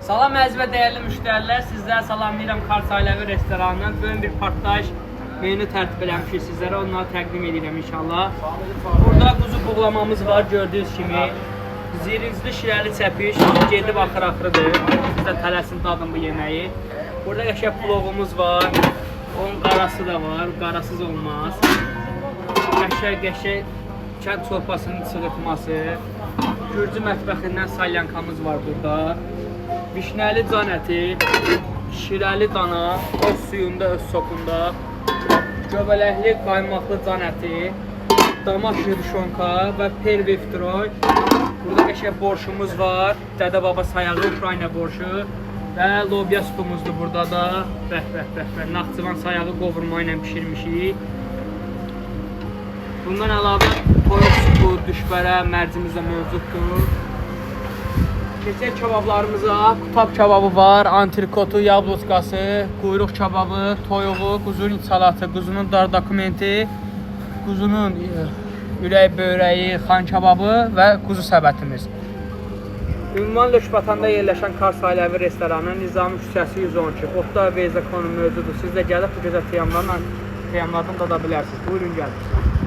Salam əziz və dəyərli müştərilər, sizlərə salamlayıram Kars Ailəvi restoranından. Böyük bir partlayış menü tərtib eləmişik sizlərə, onları təqdim edirəm inşallah. Burada quzu buğlamamız var, gördüyünüz kimi. Zirizli şirəli çəpiş, gedib axır-axırıdır. Siz də tələsin dadın bu yeməyi. Burada qəşəng plovumuz var, onun qarası da var, qarasız olmaz. Qəşəng kənd çorpasının çığırtması. Gürcü mətbəxindən salyankamız var burada. Vişnəli can əti, şirəli dana, öz suyunda, öz sokunda, göbələkli qaymaqlı can əti, damak şirşonka və perviftroy. Burada qəşəng borşumuz var, Dədə Baba sayağı, Ukrayna borşu və lobya sütumuzdur burada da. Bəh, Naxçıvan sayağı qovurma ilə bişirmişik. Bundan əlavə toyuq sütü, düşbərə, mərcimiz də mövcuddur. Keçək kebablarımıza, qutab kebabı var, antrikotu, yabluskası, quyruq kebabı, toyuğu, quzunun salatı, quzunun dar dokumenti, quzunun ürək böyrəyi, xan kebabı və quzu səbətimiz. Ünvan Lökbatanda yerləşən Kars Ailəvi restoranı Nizami küçəsi 112, Otda və Beyza konu mövcudur. Siz də gəlib bu gözəl qiyamlardan dada bilərsiniz. Buyurun gəlin.